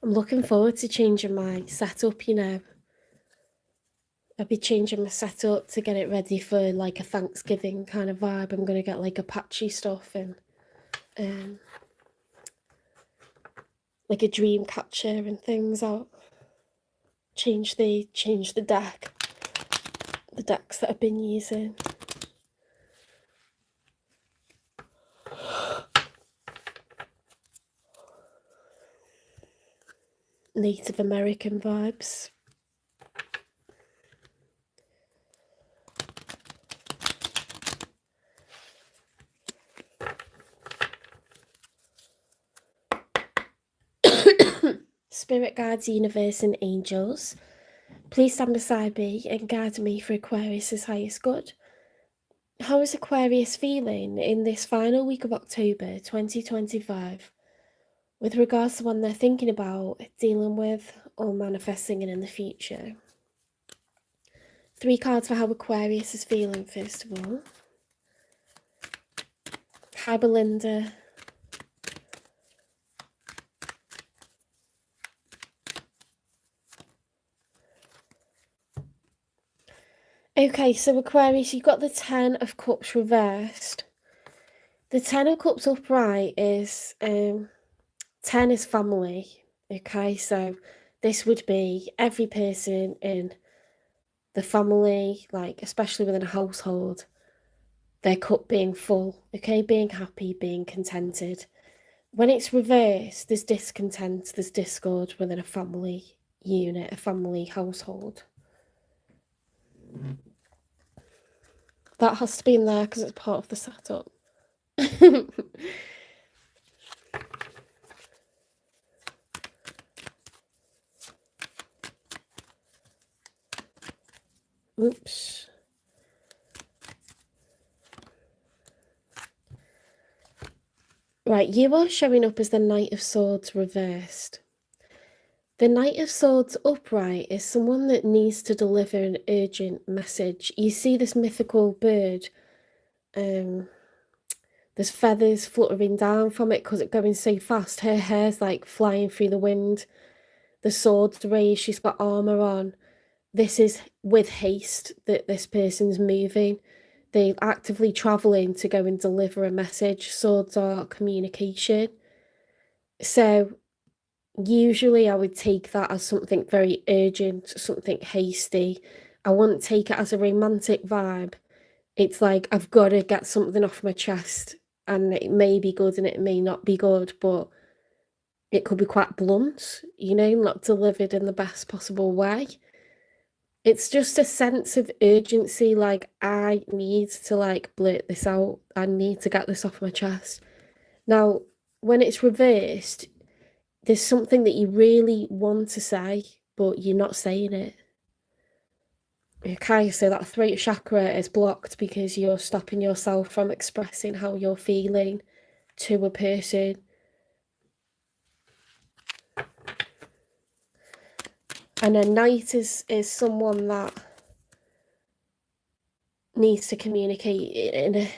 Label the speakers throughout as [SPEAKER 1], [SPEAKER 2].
[SPEAKER 1] I'm looking forward to changing my setup, you know. I'll be changing my setup to get it ready for like a Thanksgiving kind of vibe. I'm going to get like Apache stuff and like a dream catcher and things out. Change the deck. The decks that I've been using. Native American vibes. Spirit guides, universe and angels, please stand beside me and guide me for Aquarius's highest good. How is Aquarius feeling in this final week of October 2025 with regards to what they're thinking about, dealing with, or manifesting in the future? 3 cards for how Aquarius is feeling, first of all. Hi, Belinda. Okay, so Aquarius, you've got the 10 of Cups reversed. The 10 of Cups upright is 10 is family. Okay, so this would be every person in the family, like especially within a household, their cup being full, okay, being happy, being contented. When it's reversed, there's discontent, there's discord within a family unit, a family household. That has to be in there because it's part of the setup. Oops. Right, you are showing up as the Knight of Swords reversed. The Knight of Swords upright is someone that needs to deliver an urgent message. You see this mythical bird. There's feathers fluttering down from it because it's going so fast. Her hair's like flying through the wind. The sword's raised. She's got armor on. This is with haste that this person's moving. They're actively traveling to go and deliver a message. Swords are communication. So usually I would take that as something very urgent, something hasty. I wouldn't take it as a romantic vibe. It's like, I've got to get something off my chest, and it may be good and it may not be good, but it could be quite blunt, you know, not delivered in the best possible way. It's just a sense of urgency, like, I need to, like, blurt this out. I need to get this off my chest. Now, when it's reversed, there's something that you really want to say, but you're not saying it. Okay, so that throat chakra is blocked because you're stopping yourself from expressing how you're feeling to a person. And a knight is someone that needs to communicate in a...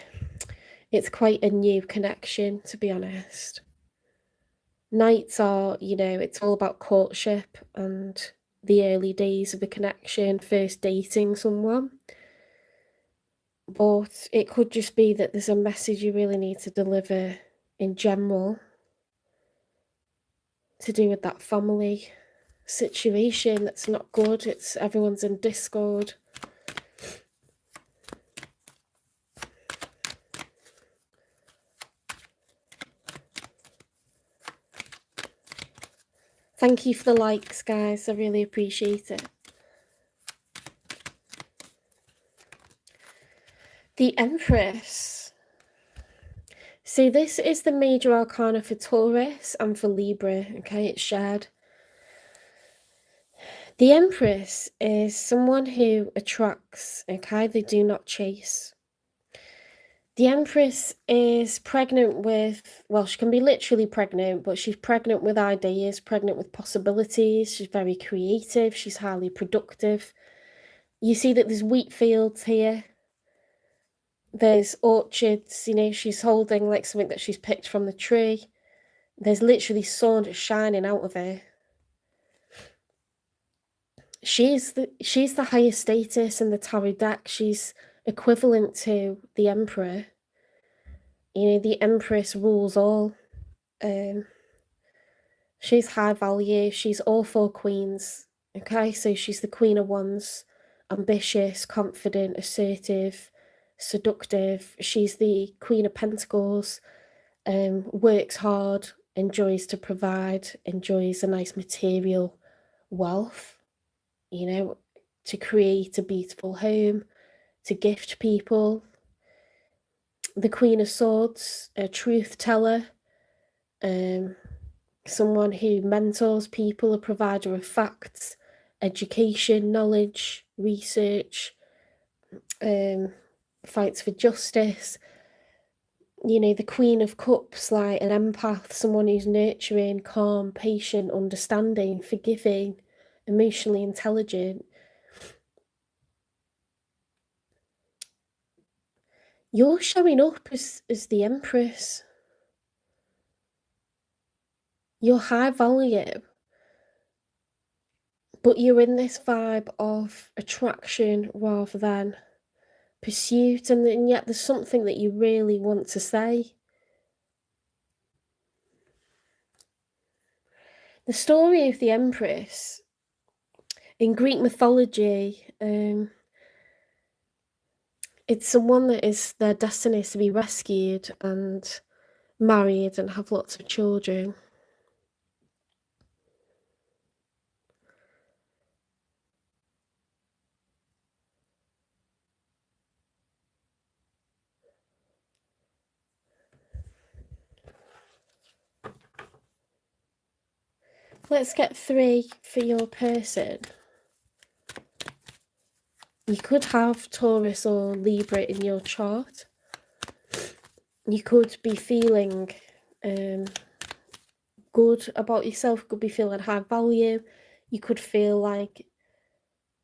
[SPEAKER 1] It's quite a new connection, to be honest. Knights are, you know, it's all about courtship and the early days of a connection, first dating someone. But it could just be that there's a message you really need to deliver in general to do with that family situation that's not good. It's everyone's in discord. Thank you for the likes, guys. I really appreciate it. The Empress. See, this is the major arcana for Taurus and for Libra, okay? It's shared. The Empress is someone who attracts, okay? They do not chase. The Empress is pregnant with, well, she can be literally pregnant, but she's pregnant with ideas, pregnant with possibilities. She's very creative. She's highly productive. You see that there's wheat fields here. There's orchards, you know, she's holding like something that she's picked from the tree. There's literally sun shining out of her. she's the highest status in the tarot deck. She's equivalent to the Emperor. You know, the Empress rules all. She's high value. She's all four queens. Okay, so she's the Queen of Wands, ambitious, confident, assertive, seductive. She's the Queen of Pentacles, works hard, enjoys to provide, enjoys a nice material wealth, you know, to create a beautiful home, to gift people. The Queen of Swords, a truth teller, someone who mentors people, a provider of facts, education, knowledge, research, fights for justice. You know, the Queen of Cups, like an empath, someone who's nurturing, calm, patient, understanding, forgiving, emotionally intelligent. You're showing up as the Empress. You're high value, but you're in this vibe of attraction rather than pursuit, and yet there's something that you really want to say. The story of the Empress in Greek mythology, it's someone that is their destiny is to be rescued and married and have lots of children. Let's get 3 for your person. You could have Taurus or Libra in your chart. You could be feeling good about yourself, you could be feeling high value. You could feel like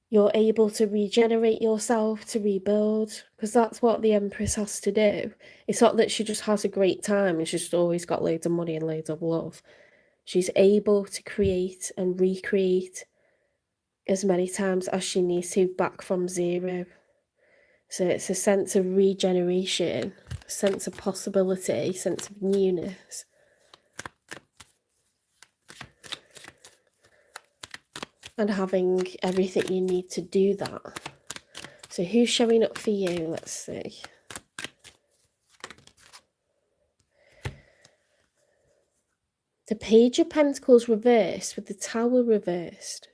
[SPEAKER 1] you're able to regenerate yourself, to rebuild, because that's what the Empress has to do. It's not that she just has a great time and she's just always got loads of money and loads of love. She's able to create and recreate as many times as she needs to, back from zero. So it's a sense of regeneration, a sense of possibility, a sense of newness. And having everything you need to do that. So who's showing up for you? Let's see. The Page of Pentacles reversed with the Tower reversed.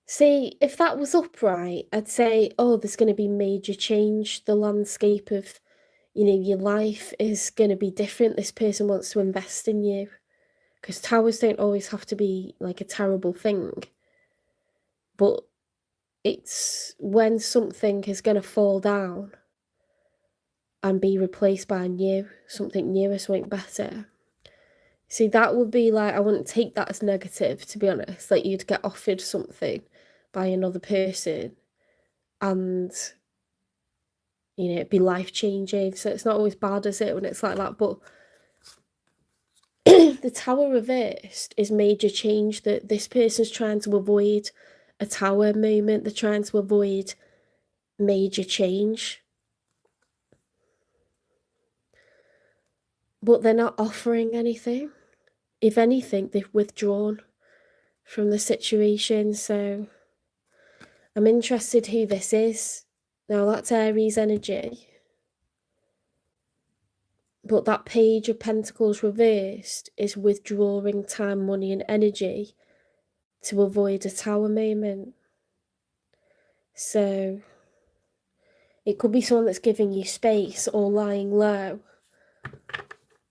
[SPEAKER 1] See, if that was upright, I'd say, oh, there's going to be major change. The landscape of, you know, your life is going to be different. This person wants to invest in you. Because towers don't always have to be like a terrible thing. But it's when something is going to fall down and be replaced by new, something newer, something better. See, that would be like, I wouldn't take that as negative, to be honest. Like, you'd get offered something by another person and, you know, it'd be life-changing. So it's not always bad, is it, when it's like that? But the Tower reversed is major change, that this person's trying to avoid a tower moment. They're trying to avoid major change. But they're not offering anything. If anything, they've withdrawn from the situation. So I'm interested who this is. Now, that's Aries energy. But that Page of Pentacles reversed is withdrawing time, money, and energy to avoid a tower moment. So it could be someone that's giving you space or lying low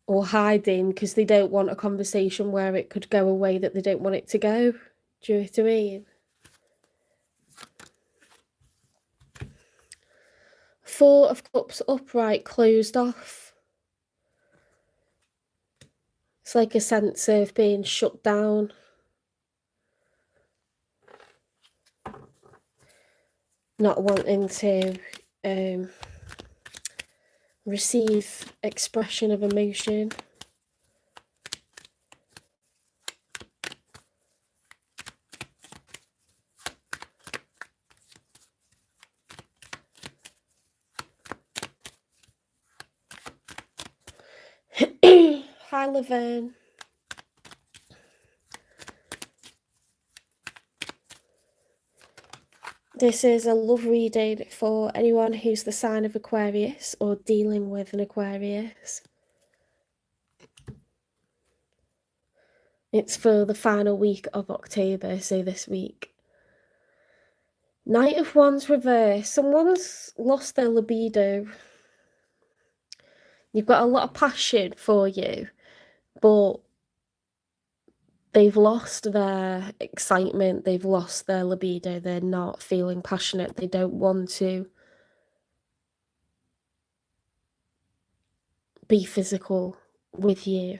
[SPEAKER 1] or hiding because they don't want a conversation where it could go a way that they don't want it to go. Do you know what I mean? 4 of Cups upright, closed off. It's like a sense of being shut down. not wanting to receive expression of emotion. Hi, Laverne. This is a love reading for anyone who's the sign of Aquarius or dealing with an Aquarius. It's for the final week of October, so this week. Knight of Wands reverse. Someone's lost their libido. You've got a lot of passion for you, but they've lost their excitement, they've lost their libido, they're not feeling passionate, they don't want to be physical with you.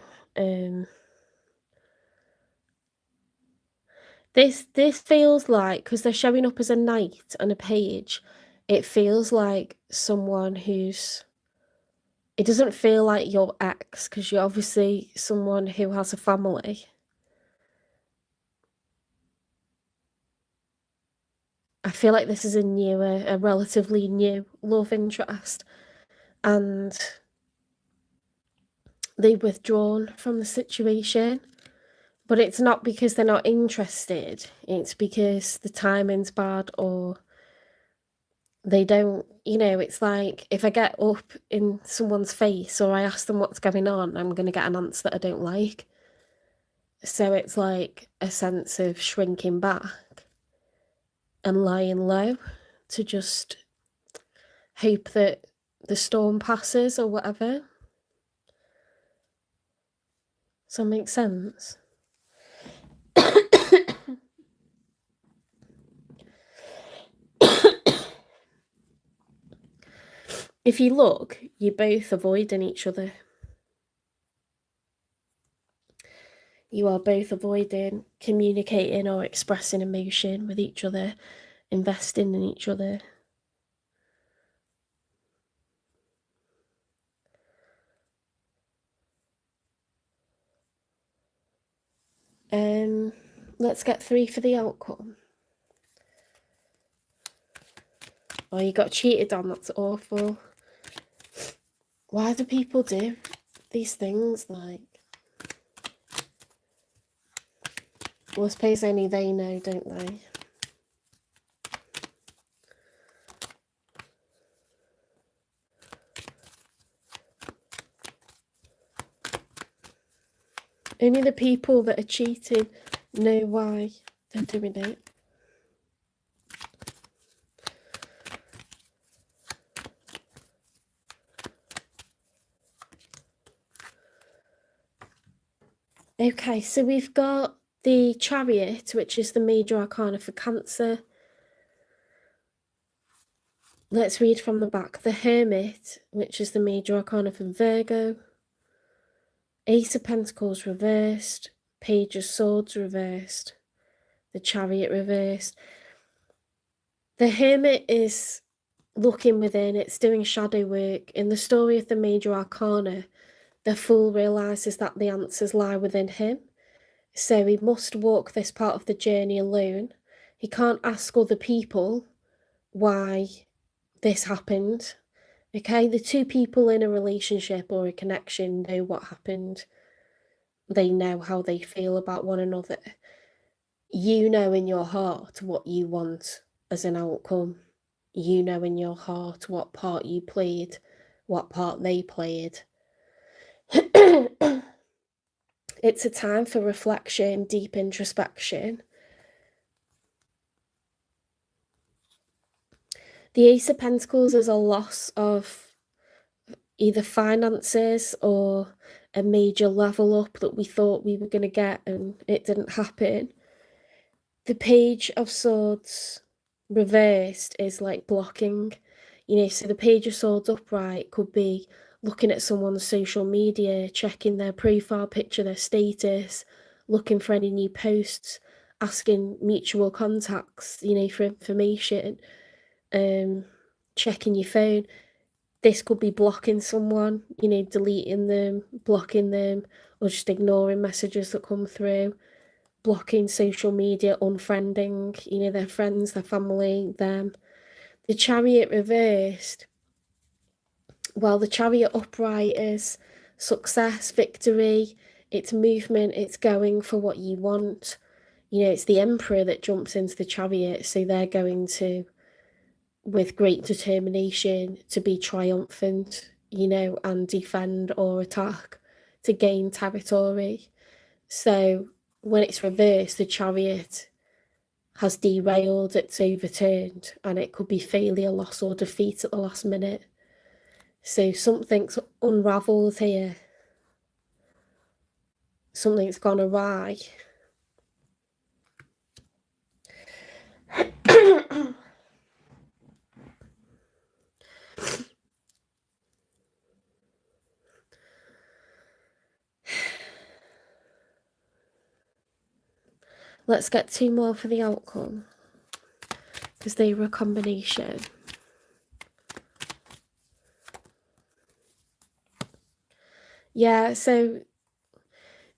[SPEAKER 1] This feels like, because they're showing up as a knight and a page, it feels like someone who's... It doesn't feel like your ex, because you're obviously someone who has a family. I feel like this is a relatively new love interest, and they've withdrawn from the situation. But it's not because they're not interested, it's because the timing's bad, or they don't, it's like, if I get up in someone's face or I ask them what's going on, I'm going to get an answer that I don't like. So it's like a sense of shrinking back and lying low to just hope that the storm passes or whatever. Does that make sense? If you look, you're both avoiding each other. You are both avoiding communicating or expressing emotion with each other, investing in each other. Let's get 3 for the outcome. Oh, you got cheated on, that's awful. Why do people do these things? Like, well, I suppose only they know, don't they? Only the people that are cheating know why they're doing it. Okay, so we've got the Chariot, which is the major arcana for Cancer. Let's read from the back. The Hermit, which is the major arcana for Virgo. Ace of Pentacles reversed. Page of Swords reversed. The Chariot reversed. The Hermit is looking within, it's doing shadow work. In the story of the major arcana, the Fool realises that the answers lie within him. So he must walk this part of the journey alone. He can't ask other people why this happened. Okay, the 2 people in a relationship or a connection know what happened. They know how they feel about one another. You know in your heart what you want as an outcome. You know in your heart what part you played, what part they played. It's a time for reflection, deep introspection. The Ace of Pentacles is a loss of either finances or a major level up that we thought we were going to get and it didn't happen. The Page of Swords reversed is like blocking, so the Page of Swords upright could be looking at someone's social media, checking their profile picture, their status, looking for any new posts, asking mutual contacts, for information. checking your phone. This could be blocking someone, you know, deleting them, blocking them, or just ignoring messages that come through, blocking social media, unfriending, you know, their friends, their family, them. The Chariot reversed, well, the Chariot upright is success, victory, it's movement, it's going for what you want. You know, it's the Emperor that jumps into the Chariot, so they're going to, with great determination, to be triumphant, you know, and defend or attack to gain territory. So when it's reversed, the Chariot has derailed, it's overturned, and it could be failure, loss, or defeat at the last minute. So something's unravelled here. Something's gone awry. Let's get 2 more for the outcome, because they were a combination. Yeah, so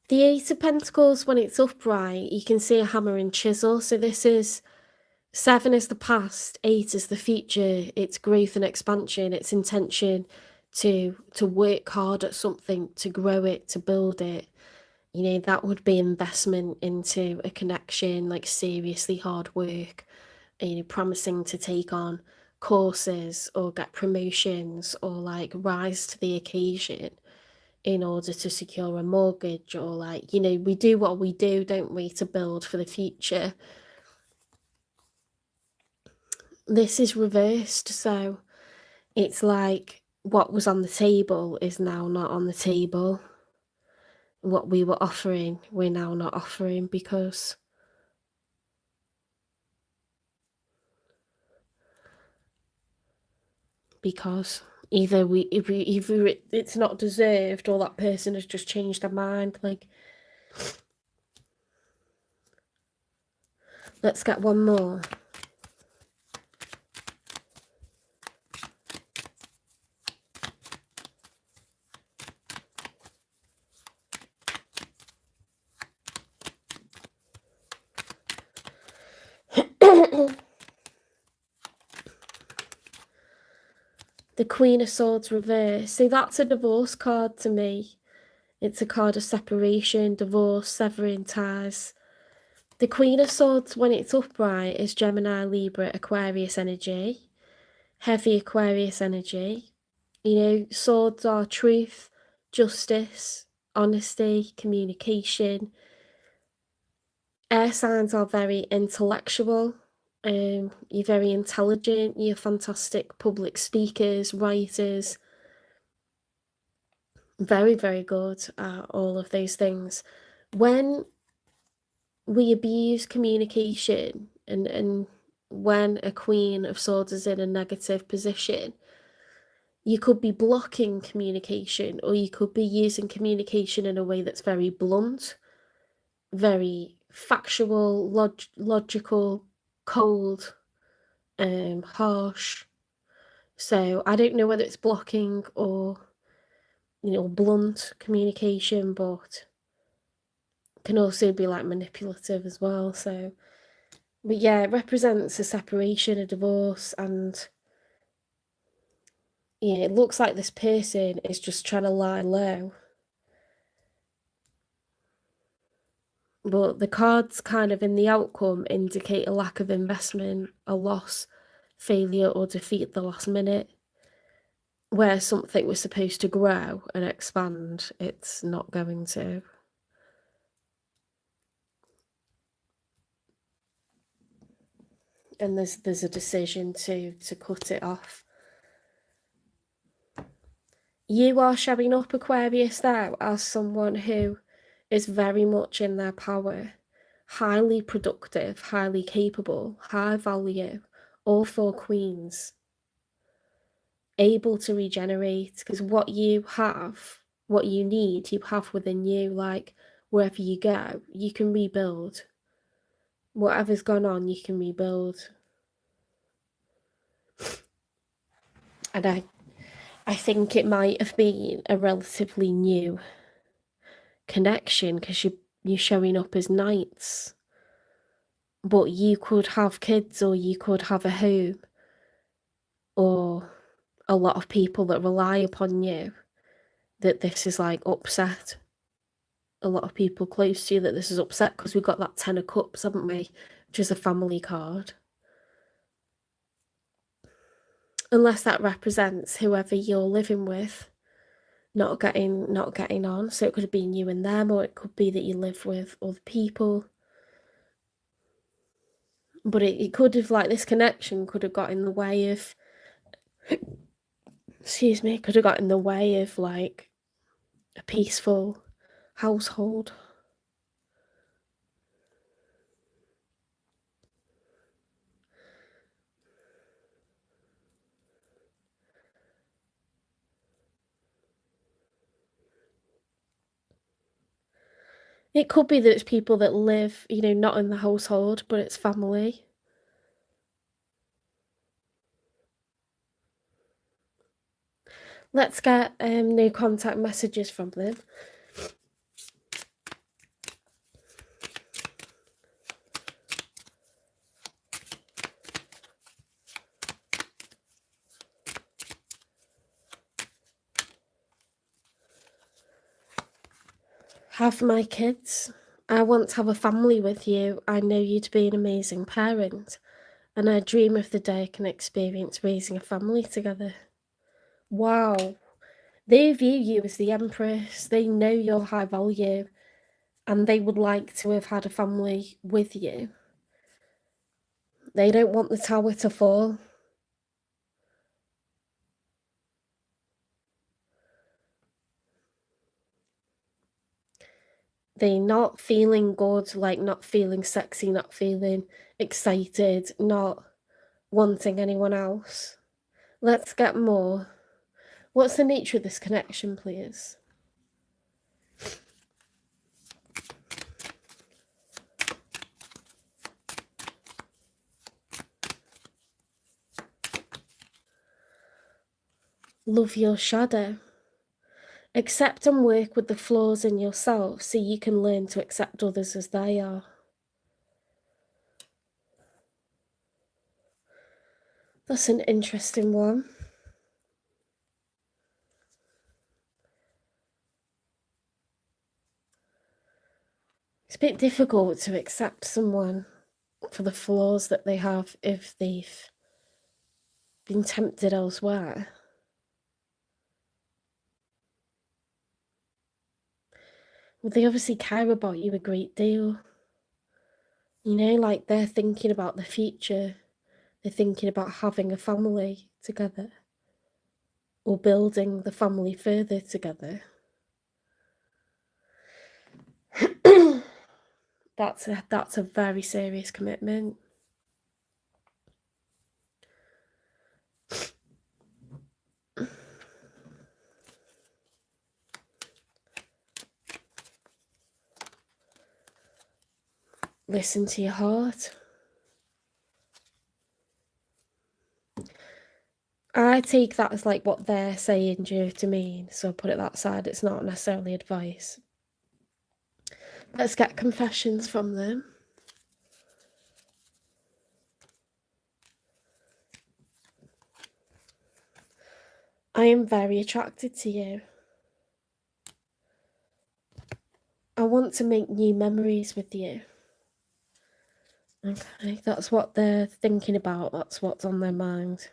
[SPEAKER 1] the 8 of Pentacles, when it's upright, you can see a hammer and chisel. So this is 7 is the past, 8 is the future. It's growth and expansion. It's intention to work hard at something, to grow it, to build it. You know, that would be investment into a connection, like seriously hard work, you know, promising to take on courses or get promotions or like rise to the occasion in order to secure a mortgage, or like, you know, we do what we do, don't we, to build for the future. This is reversed, so it's like what was on the table is now not on the table. What we were offering, we're now not offering, because either it's not deserved, or that person has just changed their mind. Like, let's get one more. The Queen of Swords reverse. See, that's a divorce card to me. It's a card of separation, divorce, severing ties. The Queen of Swords, when it's upright, is Gemini, Libra, Aquarius energy. Heavy Aquarius energy. You know, swords are truth, justice, honesty, communication. Air signs are very intellectual. You're very intelligent. You're fantastic public speakers, writers. Very, very good at all of those things. When we abuse communication, and when a Queen of Swords is in a negative position, you could be blocking communication, or you could be using communication in a way that's very blunt, very factual, logical, cold, harsh. So I don't know whether it's blocking or, you know, blunt communication, but can also be like manipulative as well. So, but yeah, it represents a separation, a divorce, and yeah, it looks like this person is just trying to lie low. But the cards kind of in the outcome indicate a lack of investment, a loss, failure, or defeat at the last minute. Where something was supposed to grow and expand, it's not going to. And there's a decision to cut it off. You are showing up, Aquarius, though, as someone who is very much in their power, highly productive, highly capable, high value, all 4 queens, able to regenerate, because what you have, what you need, you have within you. Like, wherever you go, you can rebuild. Whatever's gone on, you can rebuild. And I think it might have been a relatively new connection because you're showing up as knights. But you could have kids, or you could have a home, or a lot of people that rely upon you, that this is like upset. A lot of people close to you that this is upset, because we've got that 10 of Cups, haven't we? Which is a family card. Unless that represents whoever you're living with not getting on. So it could have been you and them, or it could be that you live with other people. But it could have, like, this connection could have got in the way of, excuse me, could have got in the way of like a peaceful household. It could be that it's people that live, not in the household, but it's family. Let's get no contact messages from them. Have my kids. I want to have a family with you. I know you to be an amazing parent, and I dream of the day I can experience raising a family together. Wow. They view you as the Empress. They know your high value, and they would like to have had a family with you. They don't want the tower to fall. They're not feeling good, like not feeling sexy, not feeling excited, not wanting anyone else. Let's get more. What's the nature of this connection, please? Love your shadow. Accept and work with the flaws in yourself so you can learn to accept others as they are. That's an interesting one. It's a bit difficult to accept someone for the flaws that they have if they've been tempted elsewhere. Well, they obviously care about you a great deal. Like they're thinking about the future. They're thinking about having a family together, or building the family further together. That's a very serious commitment. Listen to your heart. I take that as like what they're saying, do you know what I mean? So I'll put it that side. It's not necessarily advice. Let's get confessions from them. I am very attracted to you. I want to make new memories with you. Okay, that's what they're thinking about. That's what's on their mind.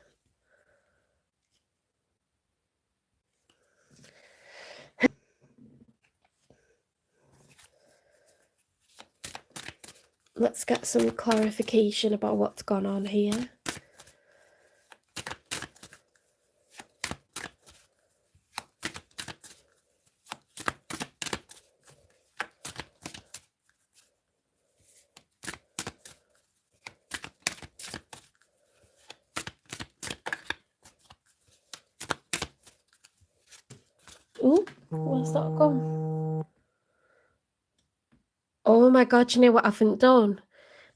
[SPEAKER 1] Let's get some clarification about what's gone on here. Ooh, where's that gone? Oh my god, you know what I haven't done?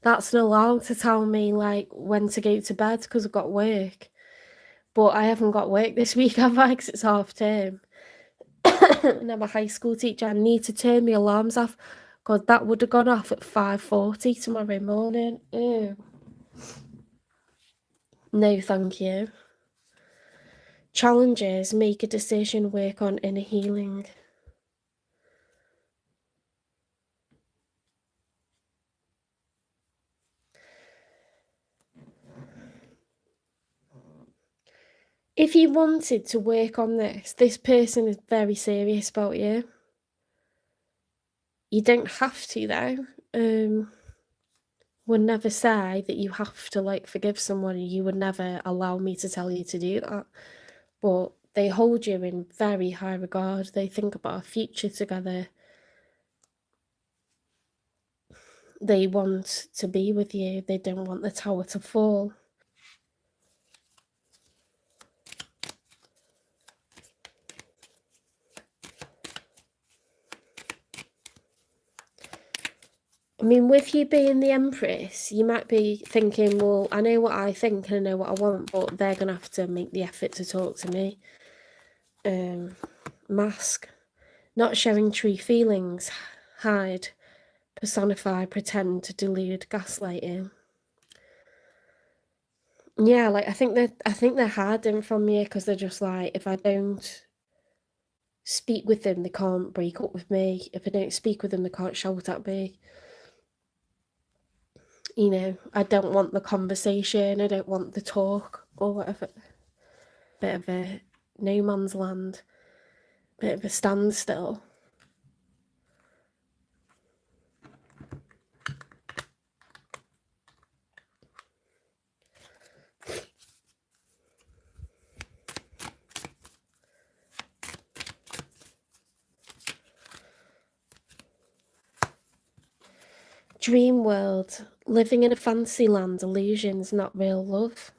[SPEAKER 1] That's an alarm to tell me like when to go to bed because I've got work. But I haven't got work this week, have I? 'Cause it's half term. And I'm a high school teacher. I need to turn my alarms off. God, that would have gone off at 5:40 tomorrow morning. Ew. No, thank you. Challenges, make a decision, work on inner healing. If you wanted to work on this person is very serious about you. You don't have to, though. Would never say that you have to, like, forgive someone. You would never allow me to tell you to do that. But they hold you in very high regard. They think about a future together. They want to be with you. They don't want the tower to fall. I mean, with you being the Empress, you might be thinking, well, I know what I think and I know what I want, but they're going to have to make the effort to talk to me. Mask. Not showing true feelings. Hide. Personify. Pretend. Delude. Gaslighting. Yeah, like, I think they're hiding from you because they're just like, if I don't speak with them, they can't break up with me. If I don't speak with them, they can't shout at me. You know, I don't want the conversation, I don't want the talk or whatever. Bit of a no man's land, bit of a standstill. Dream world, living in a fantasy land, illusions, not real love.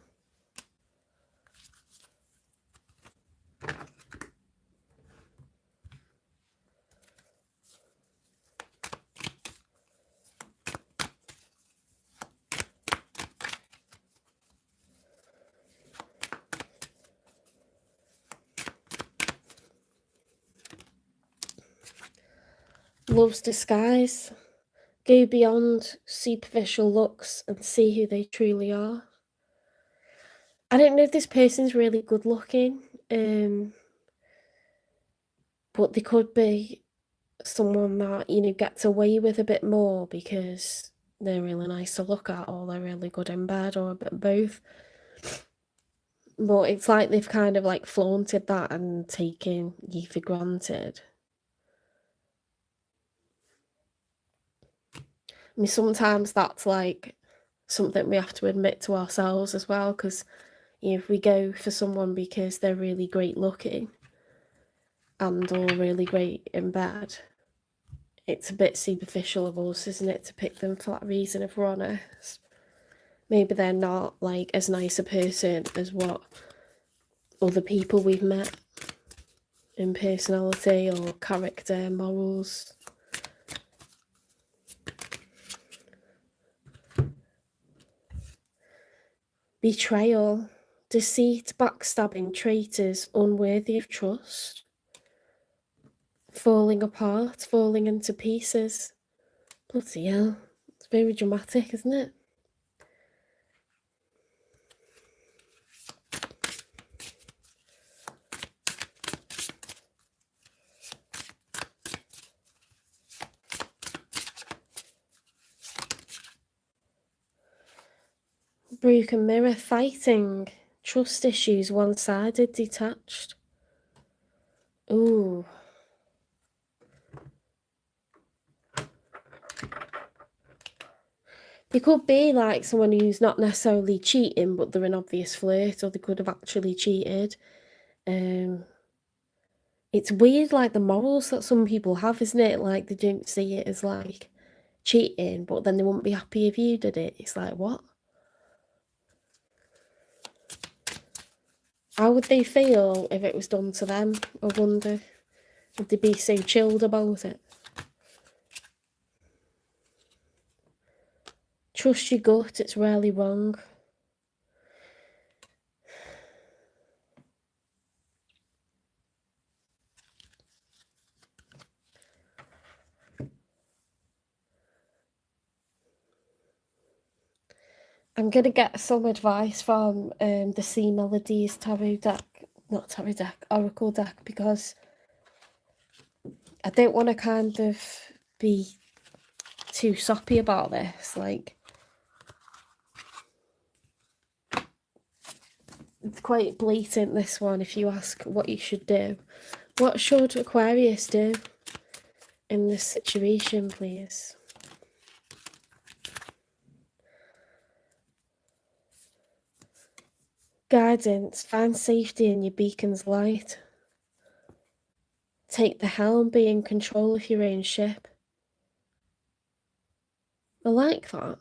[SPEAKER 1] Love's disguise. Go beyond superficial looks and see who they truly are. I don't know if this person's really good looking, but they could be someone that, you know, gets away with a bit more because they're really nice to look at or they're really good in bed or a bit of both. But it's like they've kind of like flaunted that and taken you for granted. I mean, sometimes that's like something we have to admit to ourselves as well, because you know, if we go for someone because they're really great looking and all really great in bed, it's a bit superficial of us, isn't it, to pick them for that reason, if we're honest. Maybe they're not like as nice a person as what other people we've met in personality or character, morals. Betrayal, deceit, backstabbing, traitors, unworthy of trust. Falling apart, falling into pieces. Bloody hell. It's very dramatic, isn't it? Broken mirror, fighting. Trust issues, one-sided, detached. Ooh. They could be like someone who's not necessarily cheating, but they're an obvious flirt, or they could have actually cheated. It's weird, like the morals that some people have, isn't it? Like they don't see it as like cheating, but then they wouldn't be happy if you did it. It's like, what? How would they feel if it was done to them? I wonder. Would they be so chilled about it? Trust your gut, it's rarely wrong. I'm gonna get some advice from the Sea Melodies tarot deck, not tarot deck, oracle deck, because I don't want to kind of be too soppy about this. Like, it's quite blatant, this one. If you ask what you should do, what should Aquarius do in this situation, please? Guidance, find safety in your beacon's light. Take the helm, be in control of your own ship. I like that.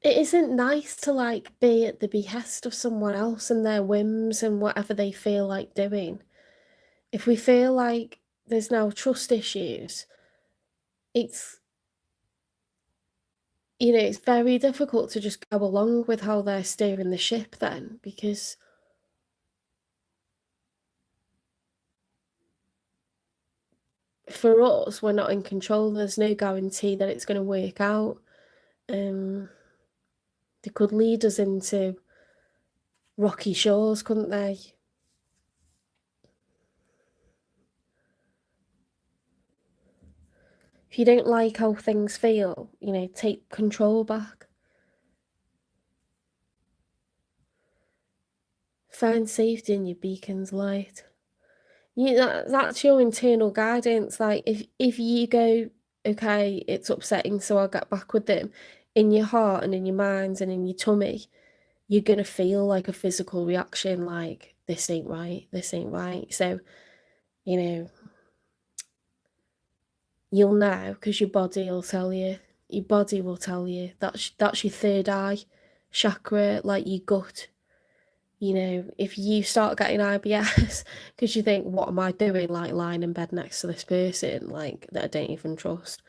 [SPEAKER 1] It isn't nice to like be at the behest of someone else and their whims and whatever they feel like doing. If we feel like there's now trust issues, it's, you know, it's very difficult to just go along with how they're steering the ship then, because for us, we're not in control. There's no guarantee that it's going to work out. They could lead us into rocky shores, couldn't they? If you don't like how things feel, you know, take control back. Find safety in your beacon's light. That's your internal guidance. Like, if you go, okay, it's upsetting, so I'll get back with them, in your heart and in your mind and in your tummy, you're gonna feel like a physical reaction, like, this ain't right, this ain't right. So, you know, you'll know, because your body will tell you. Your body will tell you. That's your third eye chakra, like your gut. You know, if you start getting IBS because you think, what am I doing, like lying in bed next to this person, like, that I don't even trust,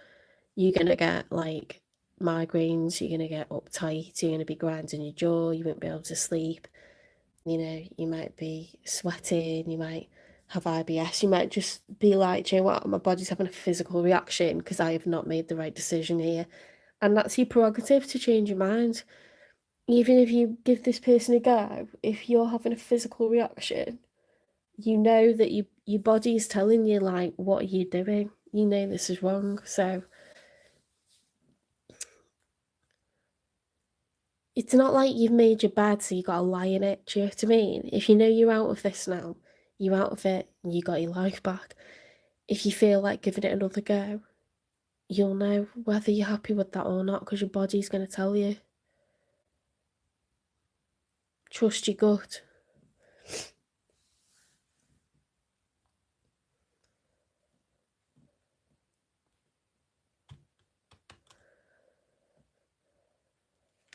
[SPEAKER 1] you're gonna get like migraines, you're gonna get uptight, you're gonna be grinding your jaw, you won't be able to sleep, you know, you might be sweating, you might have IBS, you might just be like, do you know what, my body's having a physical reaction because I have not made the right decision here. And that's your prerogative to change your mind. Even if you give this person a go, if you're having a physical reaction, you know that your body is telling you, like, what are you doing? You know this is wrong. So it's not like you've made your bed, so you gotta lie in it. Do you know what I mean? If you know you're out of this now, you're out of it, and you got your life back. If you feel like giving it another go, you'll know whether you're happy with that or not, because your body's gonna tell you. Trust your gut.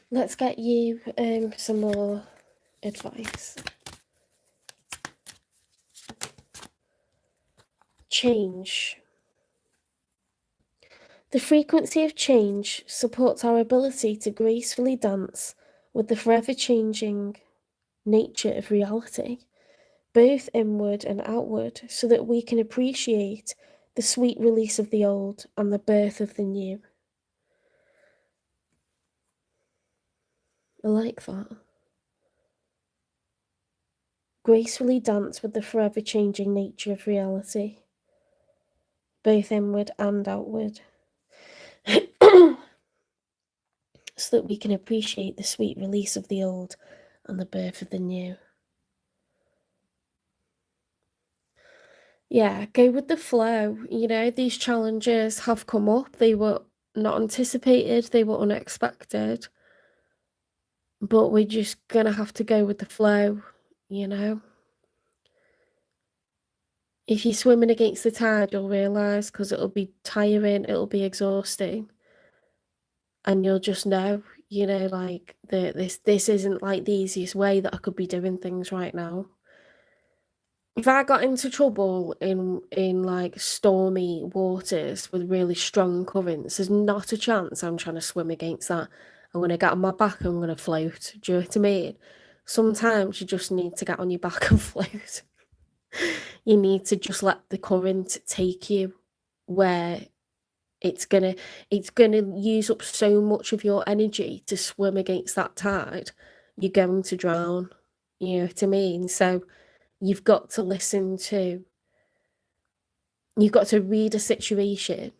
[SPEAKER 1] Let's get you some more advice. Change. The frequency of change supports our ability to gracefully dance with the forever changing nature of reality, both inward and outward, so that we can appreciate the sweet release of the old and the birth of the new. I like that. Gracefully dance with the forever changing nature of reality, both inward and outward, so that we can appreciate the sweet release of the old and the birth of the new. Yeah, go with the flow. You know, these challenges have come up. They were not anticipated, they were unexpected. But we're just gonna have to go with the flow, you know? If you're swimming against the tide, you'll realise, because it'll be tiring, it'll be exhausting. And you'll just know, you know, like, this isn't like the easiest way that I could be doing things right now. If I got into trouble in like stormy waters with really strong currents, there's not a chance I'm trying to swim against that. I'm gonna get on my back and I'm gonna float. Do you know what I mean? Sometimes you just need to get on your back and float. You need to just let the current take you. where it's gonna use up so much of your energy to swim against that tide, you're going to drown, you know what I mean? So, you've got to you've got to read a situation,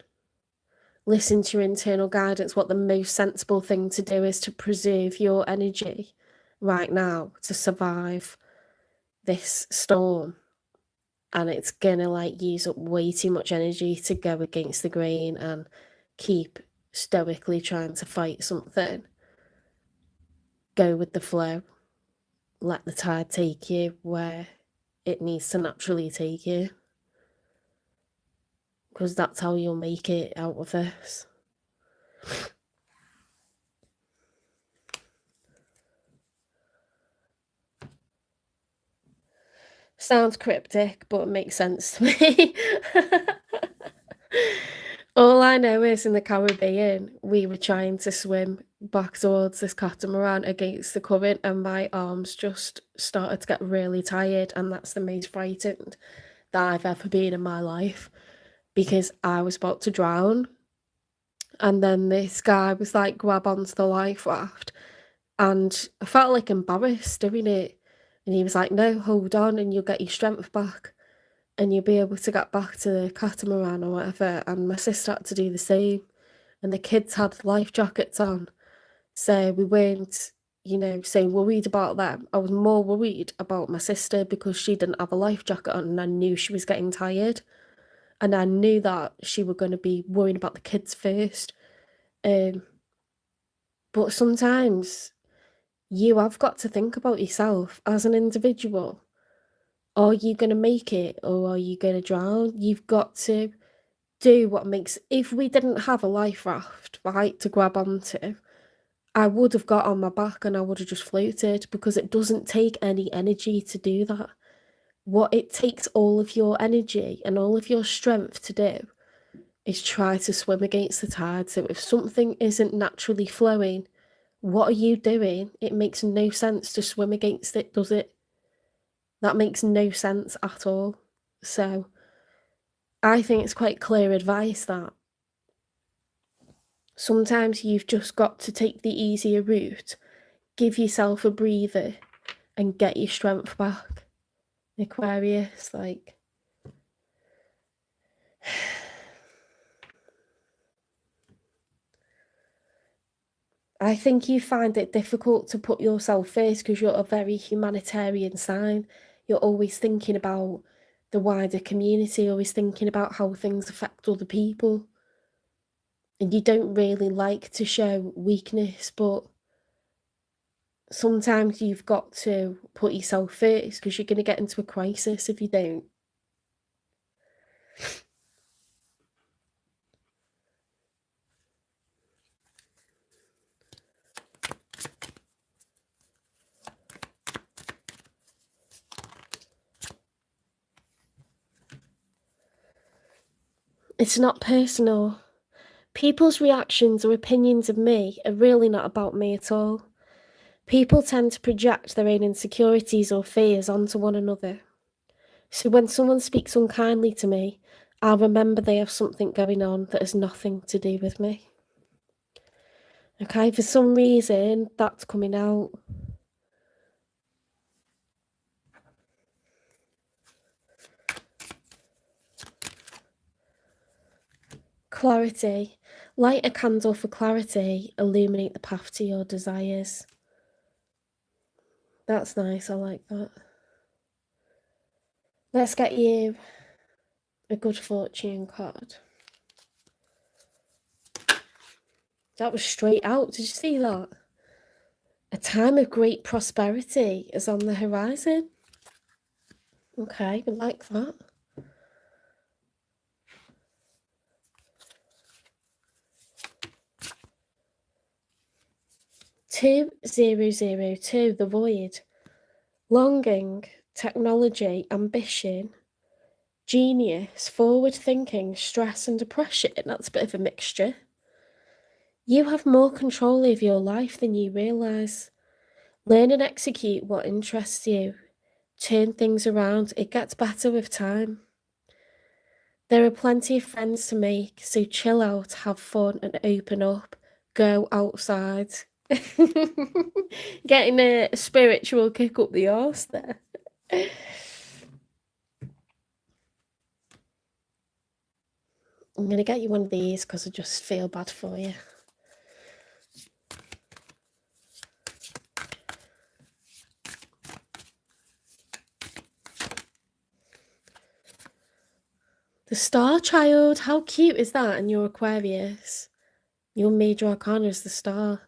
[SPEAKER 1] listen to your internal guidance, what the most sensible thing to do is to preserve your energy right now to survive this storm. And it's gonna, like, use up way too much energy to go against the grain and keep stoically trying to fight something. Go with the flow. Let the tide take you where it needs to naturally take you. Because that's how you'll make it out of this. Sounds cryptic, but it makes sense to me. All I know is in the Caribbean, we were trying to swim back towards this catamaran against the current, and my arms just started to get really tired, and that's the most frightened that I've ever been in my life, because I was about to drown, and then this guy was like, grab onto the life raft, and I felt like embarrassed doing it, and he was like, no, hold on, and you'll get your strength back. And you'll be able to get back to the catamaran or whatever, and my sister had to do the same, and the kids had life jackets on, so we weren't, you know, so worried about them. I was more worried about my sister because she didn't have a life jacket on, and I knew she was getting tired, and I knew that she was going to be worrying about the kids first. But sometimes you have got to think about yourself as an individual. Are you going to make it, or are you going to drown? You've got to do what makes. If we didn't have a life raft, right, to grab onto, I would have got on my back and I would have just floated, because it doesn't take any energy to do that. What it takes all of your energy and all of your strength to do is try to swim against the tide. So if something isn't naturally flowing, what are you doing? It makes no sense to swim against it, does it? That makes no sense at all. So I think it's quite clear advice that sometimes you've just got to take the easier route, give yourself a breather, and get your strength back. Aquarius, like, I think you find it difficult to put yourself first because you're a very humanitarian sign. You're always thinking about the wider community, always thinking about how things affect other people. And you don't really like to show weakness, but sometimes you've got to put yourself first because you're going to get into a crisis if you don't. It's not personal. People's reactions or opinions of me are really not about me at all. People tend to project their own insecurities or fears onto one another. So when someone speaks unkindly to me, I'll remember they have something going on that has nothing to do with me. Okay, for some reason, that's coming out. Clarity. Light a candle for clarity, illuminate the path to your desires. That's nice, I like that. Let's get you a good fortune card. That was straight out, did you see that? A time of great prosperity is on the horizon. Okay, we like that. Two 002, the void. Longing, technology, ambition, genius, forward thinking, stress and depression. That's a bit of a mixture. You have more control over your life than you realise. Learn and execute what interests you. Turn things around. It gets better with time. There are plenty of friends to make, so chill out, have fun, and open up. Go outside. Getting a spiritual kick up the arse there. I'm going to get you one of these because I just feel bad for you. The Star Child, how cute is that in your Aquarius? Your major arcana is the Star.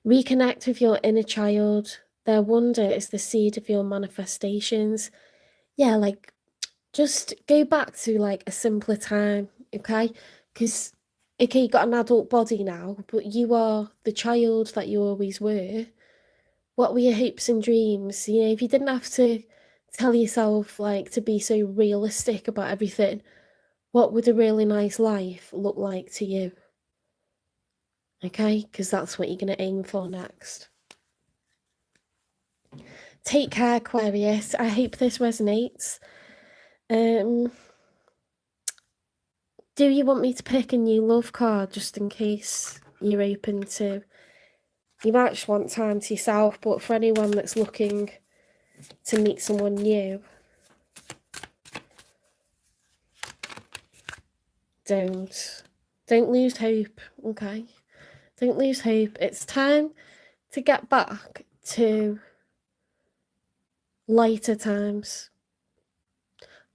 [SPEAKER 1] Reconnect with your inner child. Their wonder is the seed of your manifestations. Yeah, like, just go back to, like, a simpler time, okay? Because, okay, you got an adult body now, but you are the child that you always were. What were your hopes and dreams? You know, if you didn't have to tell yourself, like, to be so realistic about everything, what would a really nice life look like to you? Okay, because that's what you're going to aim for next. Take care, Aquarius. I hope this resonates. Do you want me to pick a new love card just in case you're open to... You might just want time to yourself, but for anyone that's looking to meet someone new, don't lose hope, okay? Don't lose hope. It's time to get back to lighter times.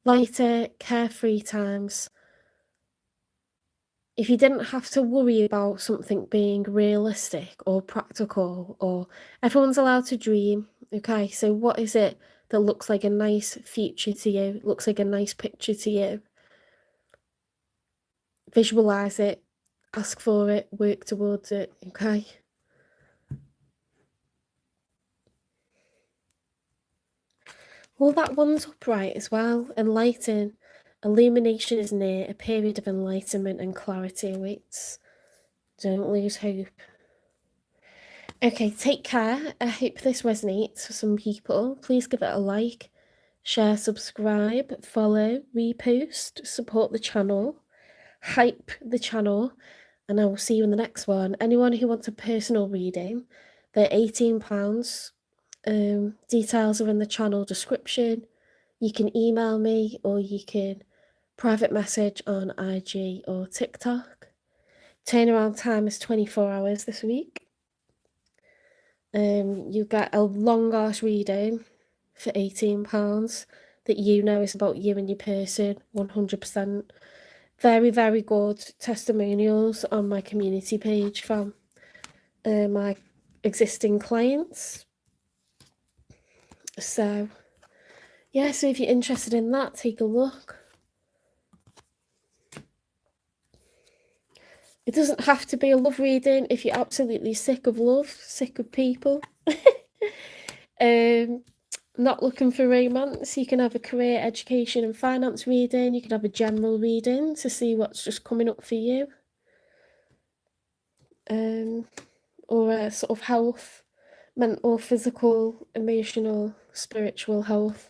[SPEAKER 1] Lighter, carefree times. If you didn't have to worry about something being realistic or practical, or everyone's allowed to dream, okay? So what is it that looks like a nice future to you, looks like a nice picture to you? Visualize it, ask for it, work towards it, okay? Well, that one's upright as well. Enlighten. Illumination is near. A period of enlightenment and clarity awaits. Don't lose hope. Okay, take care. I hope this resonates for some people. Please give it a like, share, subscribe, follow, repost, support the channel, hype the channel, and I will see you in the next one. Anyone who wants a personal reading, they're £18. Details are in the channel description. You can email me or you can private message on IG or TikTok. Turnaround time is 24 hours this week. You get a long ass reading for £18 that you know is about you and your person, 100%. Very, very good testimonials on my community page from my existing clients. So, yeah, so if you're interested in that, take a look. It doesn't have to be a love reading if you're absolutely sick of love, sick of people. Not looking for romance, you can have a career, education and finance reading. You can have a general reading to see what's just coming up for you. Or a sort of health, mental, physical, emotional, spiritual health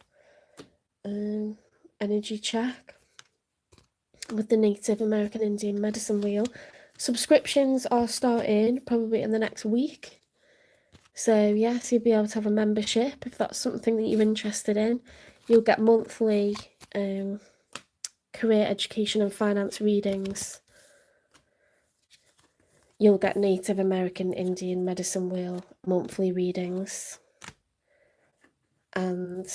[SPEAKER 1] energy check with the Native American Indian medicine wheel. Subscriptions are starting probably in the next week. So yes, you'll be able to have a membership if that's something that you're interested in. You'll get monthly career, education and finance readings. You'll get Native American Indian medicine wheel monthly readings. And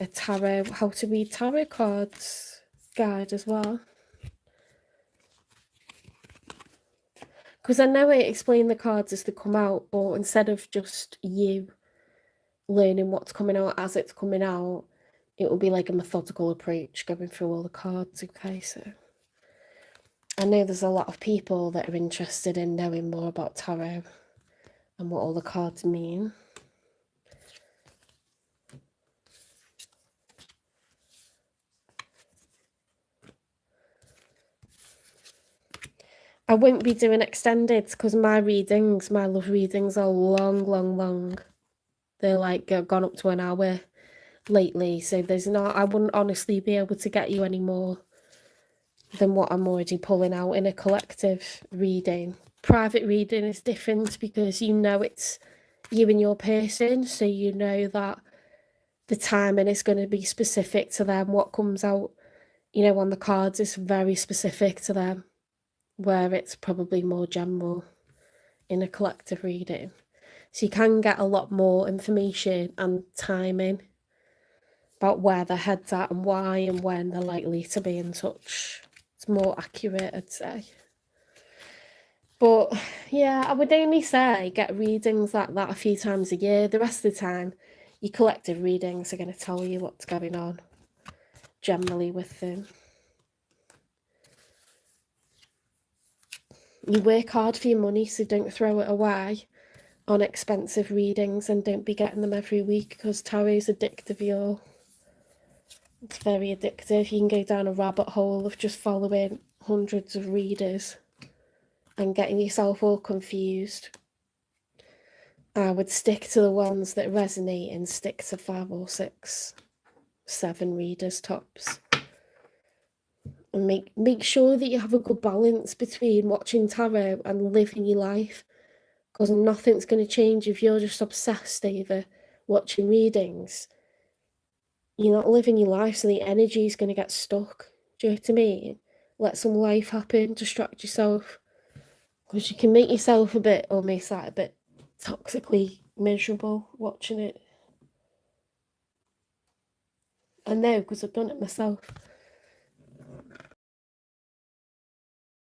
[SPEAKER 1] a tarot, how to read tarot cards guide as well. Because I know I explain the cards as they come out, but instead of just you learning what's coming out as it's coming out, it will be like a methodical approach going through all the cards, okay? So I know there's a lot of people that are interested in knowing more about tarot and what all the cards mean. I won't be doing extended because my readings, my love readings are long. They're like gone up to an hour lately, so there's not, I wouldn't honestly be able to get you any more than what I'm already pulling out in a collective reading. Private reading is different because you know it's you and your person, so you know that the timing is going to be specific to them. What comes out, you know, on the cards is very specific to them, where it's probably more general in a collective reading. So you can get a lot more information and timing about where their head's at and why and when they're likely to be in touch. It's more accurate, I'd say. But yeah, I would only say get readings like that a few times a year. The rest of the time, your collective readings are going to tell you what's going on generally with them. You work hard for your money, so don't throw it away on expensive readings, and don't be getting them every week because tarot's addictive, y'all. It's very addictive. You can go down a rabbit hole of just following hundreds of readers and getting yourself all confused. I would stick to the ones that resonate and stick to 5 or 6, 7 readers tops. And make sure that you have a good balance between watching tarot and living your life, because nothing's going to change if you're just obsessed over watching readings. You're not living your life, so the energy is going to get stuck. Do you know what I mean? Let some life happen, distract yourself, because you can make yourself almost like a bit toxically miserable watching it. I know, because I've done it myself.